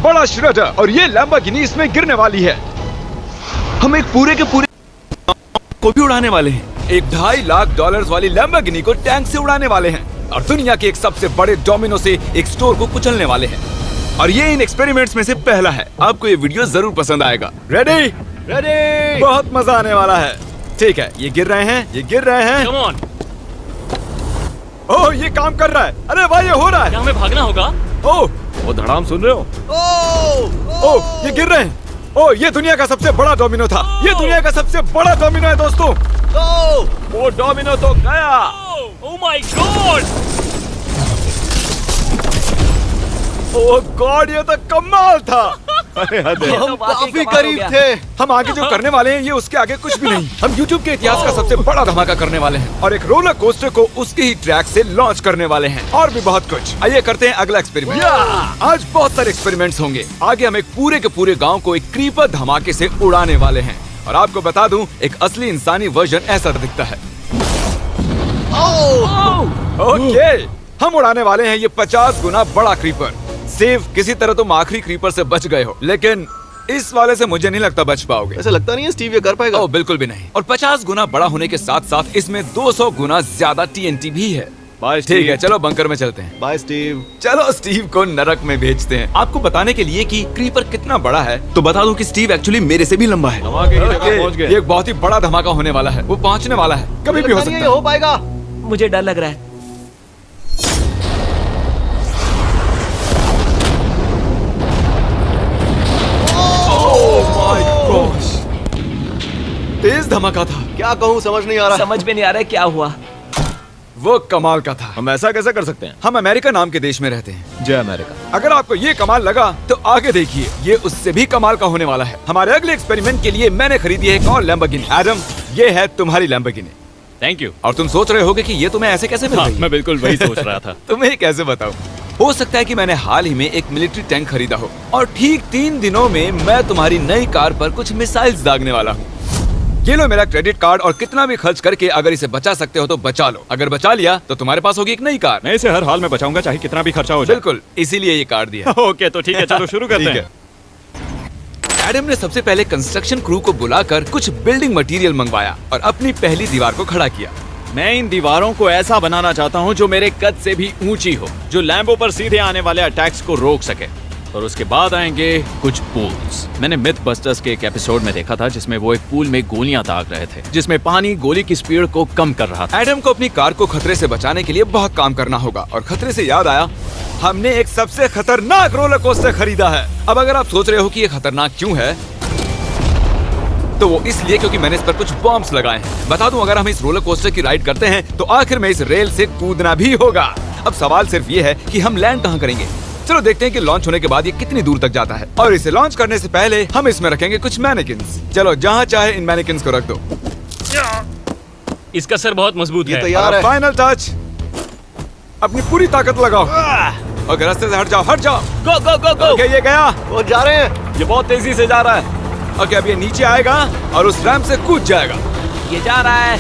बड़ा श्रेडर और ये लैम्बोर्गिनी इसमें गिरने वाली है। हम एक पूरे के पूरे को भी उड़ाने वाले हैं। एक $2.5 लाख वाली लैम्बोर्गिनी को टैंक से उड़ाने वाले हैं और दुनिया के एक सबसे बड़े डोमिनो से एक स्टोर को कुचलने वाले हैं। और ये इन एक्सपेरिमेंट्स में से पहला है। आपको ये वीडियो जरूर पसंद आएगा। रेडी? रेडी। बहुत मजा आने वाला है। ठीक है, ये गिर रहे हैं। Come on. ओह, ये काम कर रहा है। अरे भाई, ये हो रहा है। क्या हमें भागना होगा? ओह, वो धड़ाम सुन रहे हो? ओह, ये गिर रहे हैं। ओह, ये दुनिया का सबसे बड़ा डोमिनो था। ये दुनिया का सबसे बड़ा डोमिनो है दोस्तों। वो डोमिनो तो गया। Oh my God! Oh God, ये तो कमाल था। अरे हम काफी करीब थे। हम आगे जो करने वाले हैं ये उसके आगे कुछ भी नहीं। हम YouTube के इतिहास का सबसे बड़ा धमाका करने वाले हैं और एक रोलर कोस्टर को उसके ही ट्रैक से लॉन्च करने वाले हैं और भी बहुत कुछ। आइए करते हैं अगला एक्सपेरिमेंट। आज बहुत सारे एक्सपेरिमेंट्स होंगे। आगे हम एक पूरे के पूरे गांव को एक क्रीपर धमाके से उड़ाने वाले हैं और आपको बता दूं, एक असली इंसानी वर्जन ऐसा दिखता है। ओके, हम उड़ाने वाले हैं ये 50 गुना बड़ा क्रीपर। सेफ, किसी तरह तुम आखिरी क्रीपर से बच गए हो, लेकिन इस वाले से मुझे नहीं लगता बच पाओगे। ऐसा लगता नहीं है स्टीव ये कर पाएगा। ओह, बिल्कुल भी नहीं। और 50 गुना बड़ा होने के साथ साथ इसमें 200 गुना ज्यादा TNT भी है। बाय ठीक है, चलो बंकर में चलते हैं। Bye Steve. चलो स्टीव को नरक में भेजते हैं। आपको बताने के लिए कि क्रीपर कितना बड़ा है तो बता दूं कि स्टीव एक्चुअली मेरे से भी लंबा है। धमाके की जगह पहुंच गए। ये एक बहुत ही बड़ा धमाका होने वाला है। वो पहुंचने वाला है, कभी भी हो सकता है। हो पाएगा। मुझे डर लग रहा है। तेज धमाका था। क्या कहूँ समझ नहीं आ रहा। समझ में नहीं आ रहा है क्या हुआ। वो कमाल का था। हम ऐसा कैसे कर सकते हैं? हम अमेरिका नाम के देश में रहते हैं। जय अमेरिका। अगर आपको ये कमाल लगा तो आगे देखिए, ये उससे भी कमाल का होने वाला है। हमारे अगले एक्सपेरिमेंट के लिए मैंने खरीदी है एक और लैम्बोर्गिनी। एडम, ये है तुम्हारी लैम्बोर्गिनी। Thank you. और तुम सोच रहे होगे कि ये तुम्हें ऐसे कैसे मिल हाँ, गई? मैं बिल्कुल वही सोच रहा था। तुम्हें कैसे बताऊं? हो सकता है कि मैंने हाल ही में एक मिलिट्री टैंक खरीदा हो और ठीक 3 दिनों में मैं तुम्हारी नई कार पर कुछ मिसाइल्स दागने वाला हूँ। ये लो मेरा क्रेडिट कार्ड और कितना भी खर्च करके अगर इसे बचा सकते हो तो बचा लो। अगर बचा लिया तो तुम्हारे पास होगी एक नई कार। मैं इसे हर हाल में बचाऊंगा, चाहे कितना भी खर्चा हो जाए। बिल्कुल, इसीलिए ये कार्ड दिया। ओके, तो ठीक है, चलो शुरू करते ठीक हैं। है। एडम ने सबसे पहले कंस्ट्रक्शन क्रू को बुलाकर कुछ बिल्डिंग मटेरियल मंगवाया और अपनी पहली दीवार को खड़ा किया। मैं इन दीवारों को ऐसा बनाना चाहता हूँ जो मेरे कद से भी ऊंची हो, जो लैम्बो पर सीधे आने वाले अटैक्स को रोक सके। और उसके बाद आएंगे कुछ पूल्स। मैंने मिथ बस्टर्स के एक एपिसोड में देखा था जिसमें वो एक पूल में गोलियां दाग रहे थे, जिसमें पानी गोली की स्पीड को कम कर रहा था। एडम को अपनी कार को खतरे से बचाने के लिए बहुत काम करना होगा और खतरे से याद आया, हमने एक सबसे खतरनाक रोलर कोस्टर खरीदा है। अब अगर आप सोच रहे हो कि ये खतरनाक क्यों है, तो वो इसलिए क्योंकि मैंने इस पर कुछ बॉम्ब्स लगाए हैं। बता दूं, अगर हम इस रोलर कोस्टर की राइड करते हैं तो आखिर में इस रेल से कूदना भी होगा। अब सवाल सिर्फ ये है कि हम लैंड कहाँ करेंगे। चलो देखते हैं कि लॉन्च होने के बाद ये कितनी दूर तक जाता है। और इसे लॉन्च करने से पहले हम इसमें रखेंगे कुछ मैनेकिन्स। चलो जहाँ चाहे इन मैनेकिन्स को रख दो। इसका सर बहुत मजबूत है। तैयार है। फाइनल टच, अपनी पूरी ताकत लगाओ और रास्ते से हट जाओ। गो गो गो गो। ओके, ये गया। वो जा रहे हैं। ये बहुत तेजी से जा रहा है। ओके, अब ये नीचे आएगा और उस रैंप से कूद जाएगा। ये जा रहा है।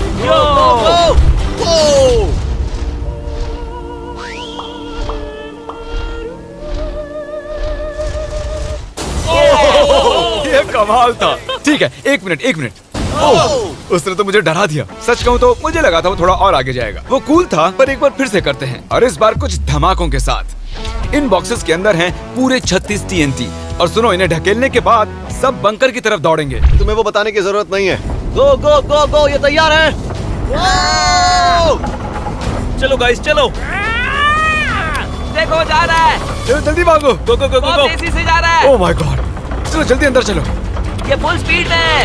ये कमाल था। ठीक है, एक मिनट। ओह, उसने तो मुझे डरा दिया। सच कहूँ तो मुझे लगा था वो थोड़ा और आगे जाएगा। वो कूल था, पर एक बार फिर से करते हैं और इस बार कुछ धमाकों के साथ। इन बॉक्सेस के अंदर हैं पूरे 36 TNT और सुनो, इन्हें ढकेलने के बाद सब बंकर की तरफ दौड़ेंगे। तुम्हें वो बताने की जरूरत नहीं है। गो गो गो गो, ये तैयार है। चलो गाइस, चलो। देखो जा रहा है। चलो जल्दी भागो। गो गो गो गो बहुत गो। तेजी से जा रहा है। ओह माय गॉड, चलो जल्दी अंदर चलो। ये फुल स्पीड में है।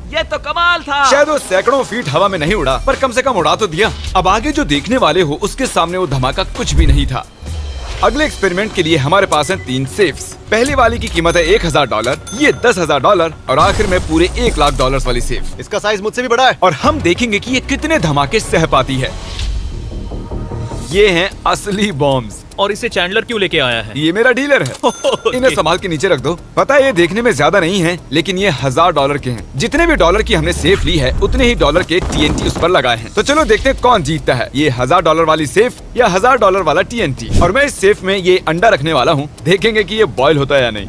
ये तो कमाल था। शायद वो सैकड़ों फीट हवा में नहीं उड़ा, पर कम से कम उड़ा तो दिया। अब आगे जो देखने वाले हो उसके सामने वो धमाका कुछ भी नहीं था। अगले एक्सपेरिमेंट के लिए हमारे पास हैं 3 सेफ्स। पहली वाली की कीमत है $1000, ये $10,000 और आखिर में पूरे $1 लाख वाली सेफ। इसका साइज मुझसे भी बड़ा है। और हम देखेंगे कि ये कितने धमाके सह पाती है। ये हैं असली बॉम्ब्स। और इसे चैंडलर क्यों लेके आया है? ये मेरा डीलर है। इन्हें संभाल के नीचे रख दो। पता है ये देखने में ज्यादा नहीं है, लेकिन ये $1000 के हैं। जितने भी डॉलर की हमने सेफ ली है उतने ही डॉलर के TNT उस पर लगाए हैं। तो चलो देखते हैं कौन जीतता है, ये $1000 वाली सेफ या $1000 वाला TNT। और मैं इस सेफ में ये अंडा रखने वाला हूँ, देखेंगे कि ये बॉयल होता है या नहीं।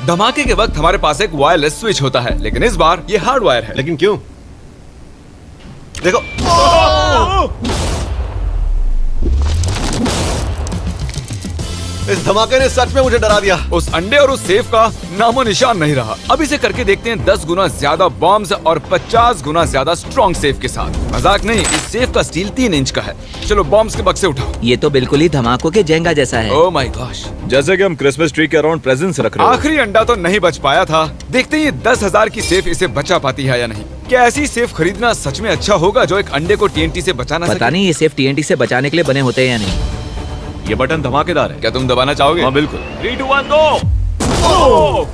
धमाके के वक्त हमारे पास एक वायरलेस स्विच होता है, लेकिन इस बार ये हार्ड वायर है। लेकिन क्यों? देखो, इस धमाके ने सच में मुझे डरा दिया। उस अंडे और उस सेफ का नामो निशान नहीं रहा। अब इसे करके देखते हैं 10 गुना ज्यादा बॉम्ब्स और 50 गुना ज्यादा स्ट्रॉन्ग सेफ के साथ। मजाक नहीं, इस सेफ का स्टील 3 इंच का है। चलो बॉम्ब्स के बक्से उठाओ। ये तो बिल्कुल ही धमाकों के जेंगा जैसा है। ओह माय गॉश, जैसे कि हम क्रिसमस ट्री के अराउंड प्रेजेंट्स रख रहे हैं। आखिरी अंडा तो नहीं बच पाया था। देखते हैं ये 10,000 की सेफ इसे बचा पाती है या नहीं। क्या ऐसी सेफ खरीदना सच में अच्छा होगा जो एक अंडे को TNT से बचा ना सके? पता नहीं ये सेफ TNT से बचाने के लिए बने होते हैं या नहीं। ये बटन धमाकेदार है। क्या तुम दबाना चाहोगे? हाँ बिल्कुल। 3, 2, 1 गो।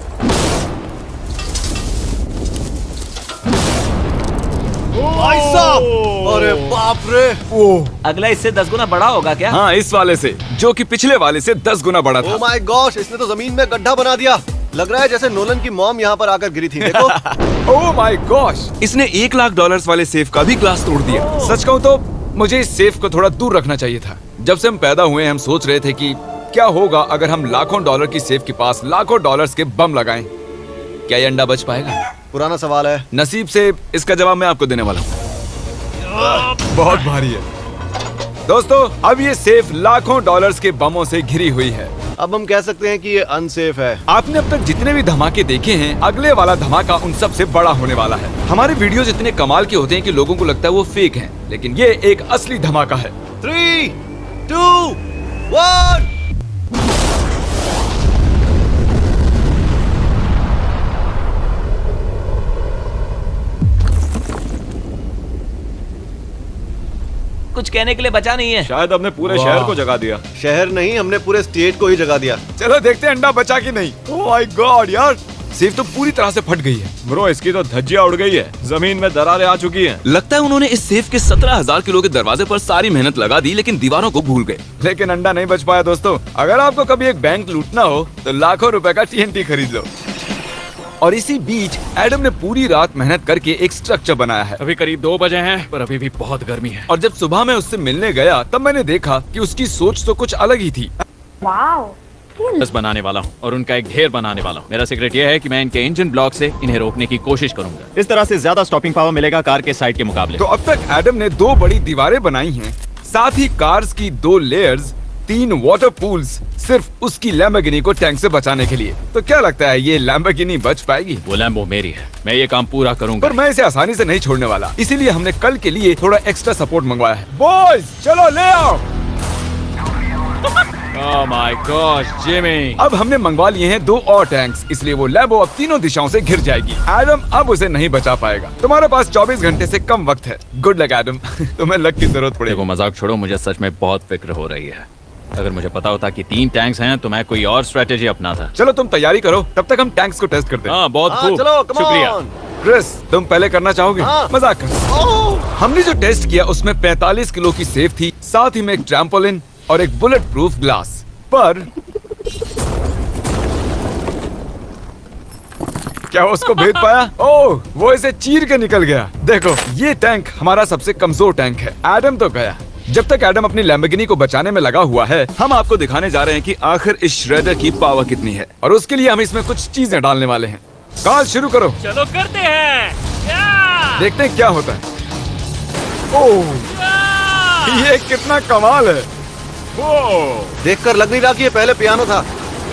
भाई साहब, अरे बाप रे। अगला इससे 10 गुना बड़ा होगा क्या? हाँ, इस वाले से, जो कि पिछले वाले से 10 गुना बड़ा ओह था। माय गॉश, इसने तो जमीन में गड्ढा बना दिया। लग रहा है जैसे नोलन की मॉम यहाँ पर आकर गिरी थी। देखो। ओह माय गॉश, इसने $1,00,000 वाले सेफ का भी ग्लास तोड़ दिया। सच कहूँ तो मुझे इस सेफ को थोड़ा दूर रखना चाहिए था। जब से हम पैदा हुए हम सोच रहे थे कि क्या होगा अगर हम लाखों डॉलर की सेफ के पास लाखों डॉलर्स के बम लगाएं। क्या ये अंडा बच पाएगा? पुराना सवाल है। नसीब से इसका जवाब मैं आपको देने वाला हूँ। बहुत भारी है दोस्तों। अब ये सेफ लाखों डॉलर्स के बमों से घिरी हुई है। अब हम कह सकते हैं कि ये अनसेफ है। आपने अब तक जितने भी धमाके देखे हैं, अगले वाला धमाका उन सब से बड़ा होने वाला है। हमारे वीडियोस इतने कमाल के होते हैं कि लोगों को लगता है वो फेक हैं, लेकिन ये एक असली धमाका है। 3, 2, 1। कुछ कहने के लिए बचा नहीं है। शायद हमने पूरे शहर को जगा दिया। शहर नहीं, हमने पूरे स्टेट को ही जगा दिया। चलो देखते हैं अंडा बचा कि नहीं। ओह माय गॉड यार, सेफ तो पूरी तरह से फट गई है। ब्रो, इसकी तो धज्जियां उड़ गई है। जमीन में दरारें आ चुकी हैं। लगता है उन्होंने इस सेफ के 17,000 किलो के दरवाजे पर सारी मेहनत लगा दी, लेकिन दीवारों को भूल गए। लेकिन अंडा नहीं बच पाया दोस्तों। अगर आपको कभी एक बैंक लूटना हो तो लाखों रुपए का TNT खरीद लो। और इसी बीच एडम ने पूरी रात मेहनत करके एक स्ट्रक्चर बनाया है। अभी करीब 2 बजे हैं, पर अभी भी बहुत गर्मी है। और जब सुबह मैं उससे मिलने गया तब मैंने देखा कि उसकी सोच तो कुछ अलग ही थी। वाओ, बस बनाने वाला हूँ और उनका एक ढेर बनाने वाला हूँ। मेरा सीक्रेट यह है कि मैं इनके इंजन ब्लॉक से इन्हें रोकने की कोशिश करूंगा। इस तरह से ज्यादा स्टॉपिंग पावर मिलेगा कार के साइड के मुकाबले। तो अब तक एडम ने 2 बड़ी दीवारें बनाई हैं, साथ ही कार्स की 2 लेयर्स, 3 वाटर पूल्स, सिर्फ उसकी लैम्बोर्गिनी को टैंक से बचाने के लिए। तो क्या लगता है ये लैम्बोर्गिनी बच पाएगी? वो लैम्बो मेरी है, मैं ये काम पूरा करूंगा। पर मैं इसे आसानी से नहीं छोड़ने वाला, इसीलिए हमने कल के लिए थोड़ा एक्स्ट्रा सपोर्ट मंगवाया है। बॉयज चलो ले आओ। Oh my God Jimmy. अब हमने मंगवा लिए हैं 2 और टैंक्स, इसलिए वो लैम्बो अब तीनों दिशाओं से घिर जाएगी। एडम अब उसे नहीं बचा पाएगा। तुम्हारे पास 24 घंटे से कम वक्त है। Good luck Adam. तुम्हें लक की जरूरत पड़ेगी। देखो मजाक छोड़ो, मुझे सच में बहुत फिक्र हो रही है। अगर मुझे पता होता कि 3 टैंक्स हैं तो मैं कोई और स्ट्रेटेजी अपनाता। चलो तुम तैयारी करो, तब तक हम टैंक्स को टेस्ट करते हैं। हाँ बहुत हाँ, खूब, चलो, come शुक्रिया। on। क्रिस तुम पहले करना चाहोगे? हाँ। मजाक कर। ओह, हमने जो टेस्ट किया उसमें 45 किलो की सेफ थी, साथ ही में एक ट्रैम्पोलिन और एक बुलेट प्रूफ ग्लास। पर क्या उसको भेद पाया? ओह, वो इसे चीर के निकल गया। देखो ये टैंक हमारा सबसे कमजोर टैंक है। एडम तो गया। जब तक एडम अपनी लैम्बोर्गिनी को बचाने में लगा हुआ है, हम आपको दिखाने जा रहे हैं कि आखिर इस श्रेडर की पावर कितनी है, और उसके लिए हम इसमें कुछ चीजें डालने वाले हैं। कार्ल शुरू करो। चलो करते हैं। या! देखते हैं क्या होता है। ओह, या! ये कितना कमाल है। देखकर लग नहीं रहा कि ये पहले पियानो था।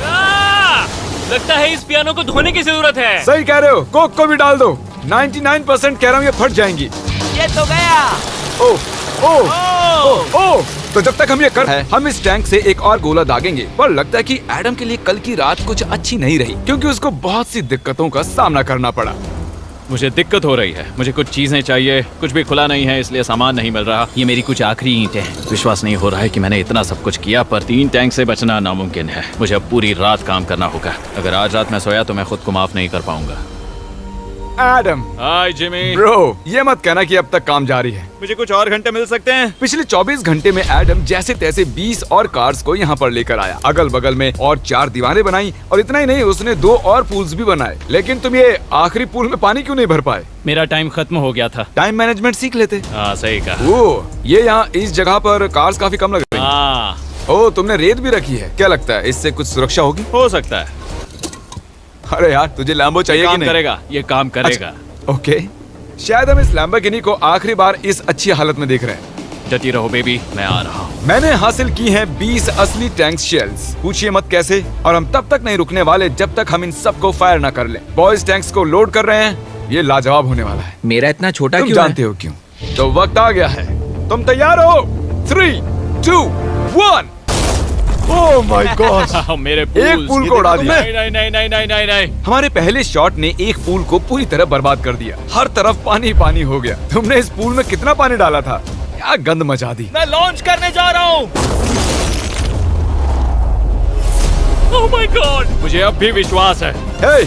या! लगता है इस पियानो को धोने की जरूरत है। सही कह रहे हो, कोक को भी डाल दो। 99% कह रहा हूँ ये फट जाएंगी। ये तो गया। ओह ओह ओह ओह। तो जब तक हम ये कर है, हम इस टैंक से एक और गोला दागेंगे। पर लगता है कि एडम के लिए कल की रात कुछ अच्छी नहीं रही, क्योंकि उसको बहुत सी दिक्कतों का सामना करना पड़ा। मुझे दिक्कत हो रही है। मुझे कुछ चीजें चाहिए, कुछ भी खुला नहीं है, इसलिए सामान नहीं मिल रहा। ये मेरी कुछ आखिरी ईंटें हैं। विश्वास नहीं हो रहा है कि मैंने इतना सब कुछ किया, पर 3 टैंक से बचना नामुमकिन है। मुझे अब पूरी रात काम करना होगा। अगर आज रात मैं सोया तो मैं खुद को माफ नहीं कर पाऊंगा। एडम। हाय जिमी। ब्रो, ये मत कहना कि अब तक काम जारी है। मुझे कुछ और घंटे मिल सकते हैं? पिछले 24 घंटे में एडम जैसे तैसे 20 और कार्स को यहाँ पर लेकर आया। अगल बगल में और 4 दीवारें बनाई और इतना ही नहीं, उसने 2 और पूल्स भी बनाए। लेकिन तुम ये आखिरी पूल में पानी क्यों नहीं भर पाए? मेरा टाइम खत्म हो गया था। टाइम मैनेजमेंट सीख लेते। हाँ सही कहा। ओ, ये यहाँ इस जगह पर कार्स काफी कम लग रही हैं। हाँ ओ, तुमने रेत भी रखी है। क्या लगता है इससे कुछ सुरक्षा होगी? हो सकता है। अरे यार, तुझे लैम्बो चाहिए कि काम नहीं? करेगा, ये काम करेगा। अच्छा, ओके। शायद हम इस लैम्बोर्गिनी को आखिरी बार इस अच्छी हालत में देख रहे हैं। डटी रहो बेबी, मैं आ रहा हूँ। मैंने हासिल की हैं 20 असली टैंक शेल्स। पूछिए मत कैसे, और हम तब तक नहीं रुकने वाले जब तक हम इन सबको फायर ना कर लें। बॉयज टैंक्स को लोड कर रहे हैं। ये लाजवाब होने वाला है। मेरा इतना छोटा तुम क्यों जानते हो क्यों? तो वक्त आ गया है। तुम तैयार हो? 3, 2, 1। Oh my God! मेरे एक पूल को उड़ा दिया। नहीं नहीं नहीं नहीं नहीं नहीं। हमारे पहले शॉट ने एक पूल को पूरी तरह बर्बाद कर दिया। हर तरफ पानी पानी हो गया। तुमने इस पूल में कितना पानी डाला था? क्या गंद मचा दी। मैं लॉन्च करने जा रहा हूँ। ओह माय गॉड, मुझे अब भी विश्वास है। हे!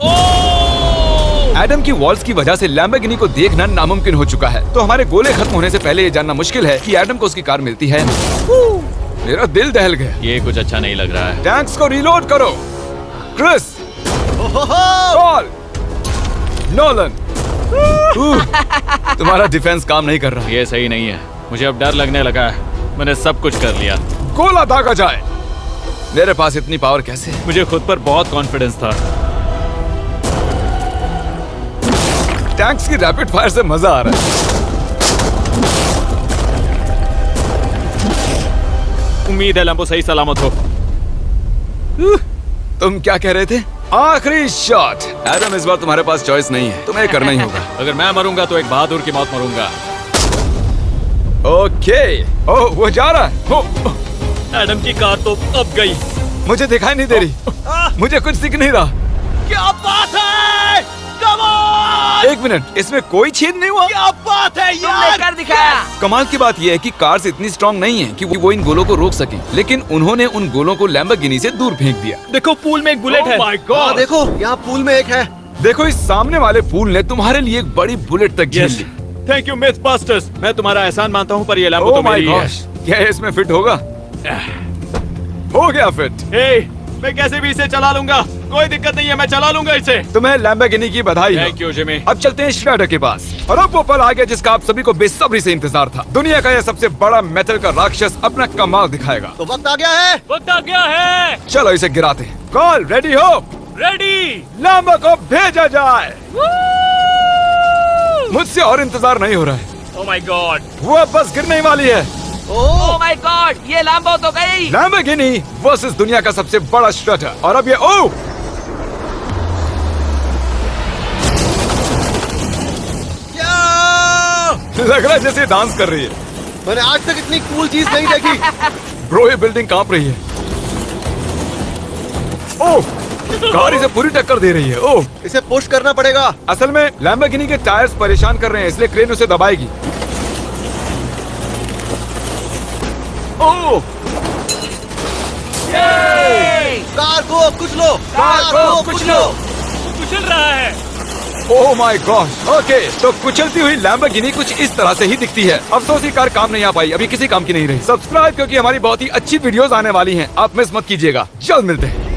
ओह! एडम की वॉल्स की वजह से लैम्बोर्गिनी को देखना नामुमकिन हो चुका है। तो हमारे गोले खत्म होने से पहले ये जानना मुश्किल है कि एडम को उसकी कार मिलती है। मेरा दिल दहल गया। ये कुछ अच्छा नहीं लग रहा है। टैंक्स को रीलोड करो। Chris, Paul, Nolan. तुम्हारा डिफेंस काम नहीं कर रहा। ये सही नहीं है। मुझे अब डर लगने लगा है। मैंने सब कुछ कर लिया। गोला दागा जाए। मेरे पास इतनी पावर कैसे? मुझे खुद पर बहुत कॉन्फिडेंस था। टैंक्स की रैपिड फायर से मजा आ रहा है। उम्मीद है लंबो सही सलामत हो। तुम क्या कह रहे थे? आखिरी शॉट। एडम, इस बार तुम्हारे पास चॉइस नहीं है, तुम्हें करना ही होगा। अगर मैं मरूंगा तो एक बहादुर की मौत मरूंगा। ओके। ओह, वो जा रहा है। ओह, एडम की कार तो अब गई। मुझे दिखाई नहीं दे रही। मुझे कुछ दिख नहीं रहा। क्या बात है? Come on! एक मिनट, इसमें कोई छेद नहीं हुआ? क्या बात है तुमने यार? कर दिखाया। कमाल की बात यह है कि कार्स इतनी स्ट्रांग नहीं है कि वो इन गोलों को रोक सके, लेकिन उन्होंने उन गोलों को लैम्बोर्गिनी से दूर फेंक दिया। देखो पूल में एक बुलेट है। माय हाँ, गॉड! देखो यहाँ पूल में एक है। देखो, इस सामने वाले पूल ने तुम्हारे लिए एक बड़ी बुलेट तक झेल yes, Lee. Thank you MythBusters. मैं तुम्हारा एहसान मानता हूँ, पर ये लैम्बो ओह तो माय मेरी है। गॉश, क्या ये इसमें फिट होगा? हो गया फिट। हे, मैं कैसे भी इसे चला लूंगा। कोई दिक्कत नहीं है, मैं चला लूंगा इसे। तुम्हें लैम्बोर्गिनी की बधाई हो। Thank you Jimmy. अब चलते हैं श्रेडर के पास। और अब वो पल आ गया जिसका आप सभी को बेसब्री से इंतजार था। दुनिया का यह सबसे बड़ा मेटल का राक्षस अपना कमाल दिखाएगा। तो वक्त आ गया है। वक्त आ गया है। चलो इसे गिराते हैं। कॉल रेडी हो? रेडी। लैम्बो को भेजा जाए। मुझसे और इंतजार नहीं हो रहा है। Oh my God. वो अब बस गिरने ही वाली है। ओह माय गॉड, ये लैम्बो तो गई। लैम्बोर्गिनी वर्सेस दुनिया का सबसे बड़ा श्रेडर। और अब ये ओह! लग रहा है जैसे डांस कर रही है। मैंने आज तक इतनी कूल चीज नहीं देखी। ब्रो, ये बिल्डिंग कांप रही है। ओह! कार इसे पूरी टक्कर दे रही है। ओह! इसे पुश करना पड़ेगा। असल में लैम्बोर्गिनी के टायर्स परेशान कर रहे हैं, इसलिए क्रेन उसे दबाएगी। ओह! कार को कुचलो। कार को कुचलो। कुचल रहा है। Oh my God. ओके, तो कुचलती हुई लैम्बोर्गिनी कुछ इस तरह से ही दिखती है। अफसोस ये कार काम नहीं आ पाई, अभी किसी काम की नहीं रही। सब्सक्राइब, क्योंकि हमारी बहुत ही अच्छी वीडियोस आने वाली हैं। आप मिस मत कीजिएगा। जल्द मिलते हैं।